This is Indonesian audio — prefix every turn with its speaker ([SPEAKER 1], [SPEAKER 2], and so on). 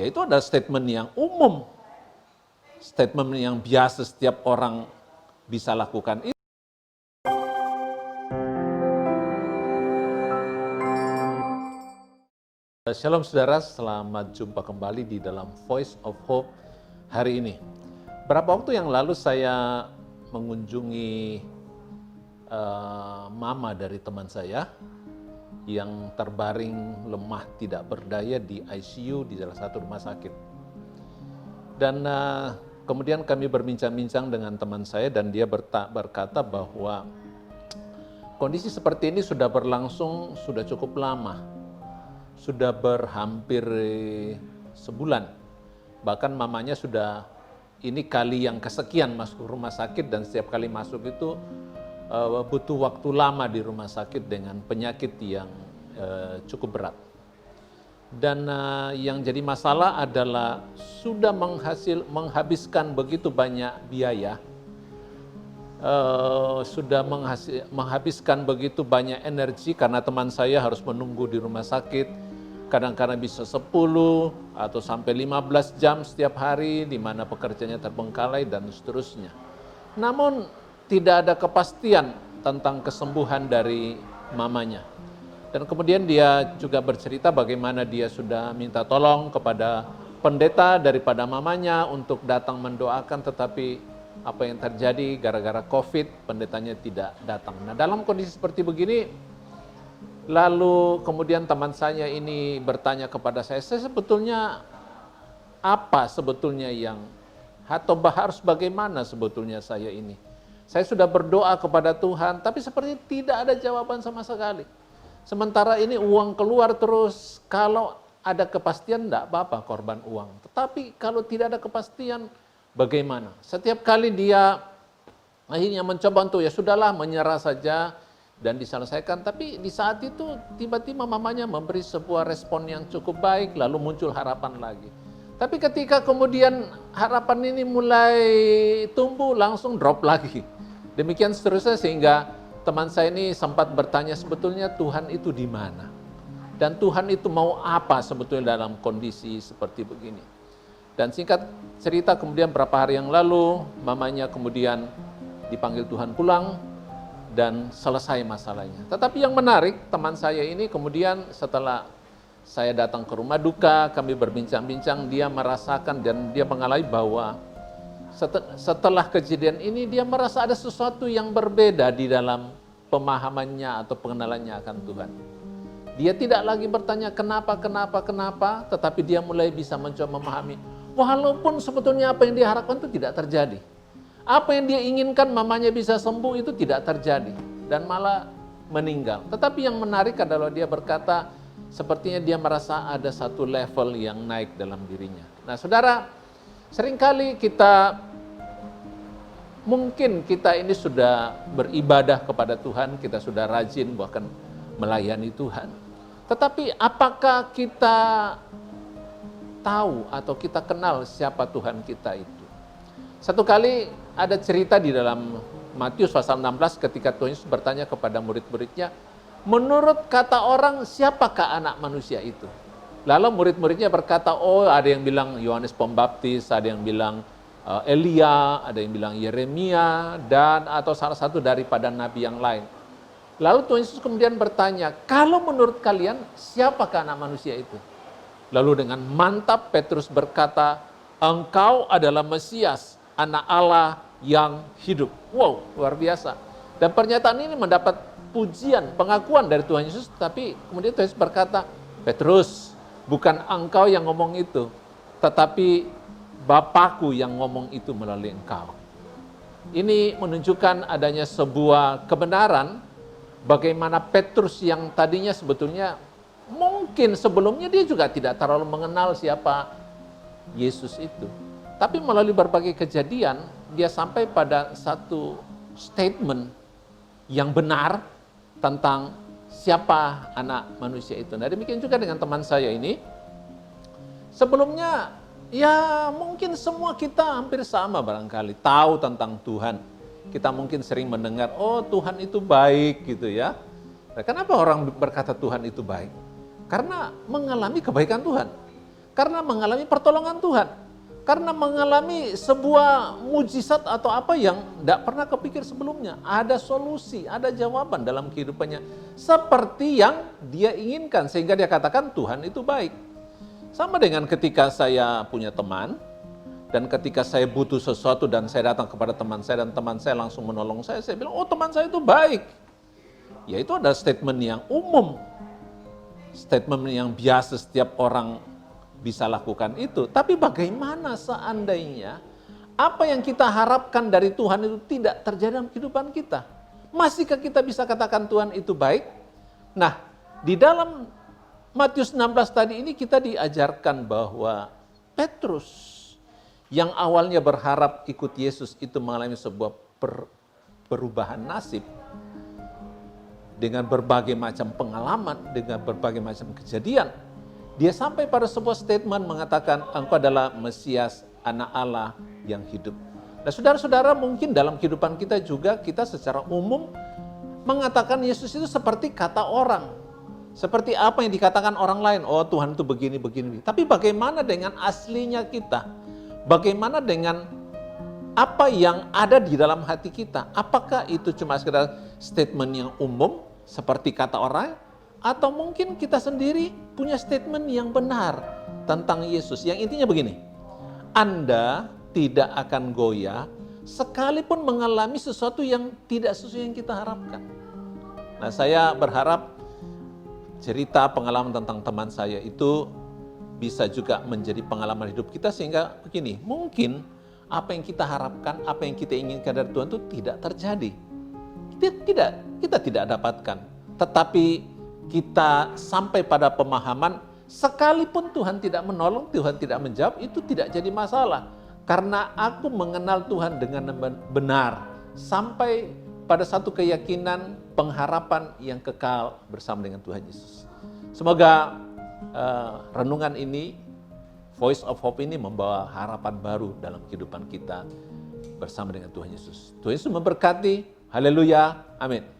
[SPEAKER 1] Ya, itu adalah statement yang umum, statement yang biasa setiap orang bisa lakukan. Shalom saudara, selamat jumpa kembali di dalam Voice of Hope hari ini. Berapa waktu yang lalu saya mengunjungi mama dari teman saya yang terbaring lemah tidak berdaya di ICU di salah satu rumah sakit. Dan kemudian kami berbincang-bincang dengan teman saya dan dia berkata bahwa kondisi seperti ini sudah berlangsung sudah cukup lama. Sudah berhampir sebulan. Bahkan mamanya sudah ini kali yang kesekian masuk rumah sakit dan setiap kali masuk itu butuh waktu lama di rumah sakit dengan penyakit yang cukup berat. Dan yang jadi masalah adalah sudah menghabiskan begitu banyak biaya, sudah menghabiskan begitu banyak energi karena teman saya harus menunggu di rumah sakit, kadang-kadang bisa 10 atau sampai 15 jam setiap hari, di mana pekerjaannya terbengkalai dan seterusnya. Namun tidak ada kepastian tentang kesembuhan dari mamanya. Dan kemudian dia juga bercerita bagaimana dia sudah minta tolong kepada pendeta daripada mamanya untuk datang mendoakan, tetapi apa yang terjadi gara-gara COVID, pendetanya tidak datang. Nah, dalam kondisi seperti begini, lalu kemudian teman saya ini bertanya kepada saya sebetulnya apa sebetulnya yang, atau harus bagaimana sebetulnya saya ini. Saya sudah berdoa kepada Tuhan, tapi seperti tidak ada jawaban sama sekali. Sementara ini uang keluar terus, kalau ada kepastian tidak apa-apa korban uang. Tetapi kalau tidak ada kepastian, bagaimana? Setiap kali dia akhirnya mencoba untuk ya sudahlah menyerah saja dan diselesaikan. Tapi di saat itu tiba-tiba mamanya memberi sebuah respon yang cukup baik, lalu muncul harapan lagi. Tapi ketika kemudian harapan ini mulai tumbuh, langsung drop lagi. Demikian seterusnya sehingga teman saya ini sempat bertanya sebetulnya Tuhan itu di mana? Dan Tuhan itu mau apa sebetulnya dalam kondisi seperti begini? Dan singkat cerita kemudian beberapa hari yang lalu mamanya kemudian dipanggil Tuhan pulang dan selesai masalahnya. Tetapi yang menarik, teman saya ini kemudian setelah saya datang ke rumah duka, kami berbincang-bincang, dia merasakan dan dia mengalami bahwa setelah kejadian ini dia merasa ada sesuatu yang berbeda di dalam pemahamannya atau pengenalannya akan Tuhan. Dia tidak lagi bertanya kenapa, tetapi dia mulai bisa mencoba memahami. Walaupun sebetulnya apa yang dia harapkan itu tidak terjadi. Apa yang dia inginkan mamanya bisa sembuh itu tidak terjadi. Dan malah meninggal. Tetapi yang menarik adalah dia berkata, sepertinya dia merasa ada satu level yang naik dalam dirinya. Nah saudara, seringkali mungkin kita ini sudah beribadah kepada Tuhan, kita sudah rajin bahkan melayani Tuhan. Tetapi apakah kita tahu atau kita kenal siapa Tuhan kita itu? Satu kali ada cerita di dalam Matius pasal 16 ketika Tuhan Yesus bertanya kepada murid-muridnya, menurut kata orang siapakah anak manusia itu? Lalu murid-muridnya berkata, oh ada yang bilang Yohanes Pembaptis, ada yang bilang Elia, ada yang bilang Yeremia, dan atau salah satu daripada nabi yang lain. Lalu Tuhan Yesus kemudian bertanya, kalau menurut kalian siapakah anak manusia itu? Lalu dengan mantap Petrus berkata, engkau adalah Mesias, anak Allah yang hidup. Wow, luar biasa. Dan pernyataan ini mendapat pujian, pengakuan dari Tuhan Yesus, tapi kemudian Tuhan Yesus berkata, Petrus, bukan engkau yang ngomong itu, tetapi Bapakku yang ngomong itu melalui engkau. Ini menunjukkan adanya sebuah kebenaran bagaimana Petrus yang tadinya sebetulnya mungkin sebelumnya dia juga tidak terlalu mengenal siapa Yesus itu. Tapi melalui berbagai kejadian dia sampai pada satu statement yang benar tentang siapa anak manusia itu. Nah demikian juga dengan teman saya ini. Sebelumnya ya mungkin semua kita hampir sama barangkali, tahu tentang Tuhan. Kita mungkin sering mendengar, oh Tuhan itu baik gitu ya. Nah, kenapa orang berkata Tuhan itu baik? Karena mengalami kebaikan Tuhan. Karena mengalami pertolongan Tuhan. Karena mengalami sebuah mujizat atau apa yang tidak pernah kepikir sebelumnya. Ada solusi, ada jawaban dalam kehidupannya. Seperti yang dia inginkan. Sehingga dia katakan Tuhan itu baik. Sama dengan ketika saya punya teman. Dan ketika saya butuh sesuatu dan saya datang kepada teman saya. Dan teman saya langsung menolong saya. Saya bilang, oh teman saya itu baik. Ya itu ada statement yang umum. Statement yang biasa setiap orang bisa lakukan itu. Tapi bagaimana seandainya apa yang kita harapkan dari Tuhan itu tidak terjadi dalam kehidupan kita? Masihkah kita bisa katakan Tuhan itu baik? Nah, di dalam Matius 16 tadi ini kita diajarkan bahwa Petrus yang awalnya berharap ikut Yesus itu mengalami sebuah perubahan nasib dengan berbagai macam pengalaman, dengan berbagai macam kejadian. Dia sampai pada sebuah statement mengatakan, engkau adalah Mesias, anak Allah yang hidup. Nah saudara-saudara, mungkin dalam kehidupan kita juga, kita secara umum mengatakan Yesus itu seperti kata orang. Seperti apa yang dikatakan orang lain, oh Tuhan itu begini, begini. Tapi bagaimana dengan aslinya kita? Bagaimana dengan apa yang ada di dalam hati kita? Apakah itu cuma sekedar statement yang umum, seperti kata orang? Atau mungkin kita sendiri punya statement yang benar tentang Yesus. Yang intinya begini, Anda tidak akan goyah sekalipun mengalami sesuatu yang tidak sesuai yang kita harapkan. Nah saya berharap cerita pengalaman tentang teman saya itu bisa juga menjadi pengalaman hidup kita. Sehingga begini, mungkin apa yang kita harapkan, apa yang kita inginkan dari Tuhan itu tidak terjadi. Kita tidak dapatkan. Tetapi kita sampai pada pemahaman, sekalipun Tuhan tidak menolong, Tuhan tidak menjawab, itu tidak jadi masalah. Karena aku mengenal Tuhan dengan benar, sampai pada satu keyakinan, pengharapan yang kekal bersama dengan Tuhan Yesus. Semoga renungan ini, Voice of Hope ini membawa harapan baru dalam kehidupan kita bersama dengan Tuhan Yesus. Tuhan Yesus memberkati, haleluya, amin.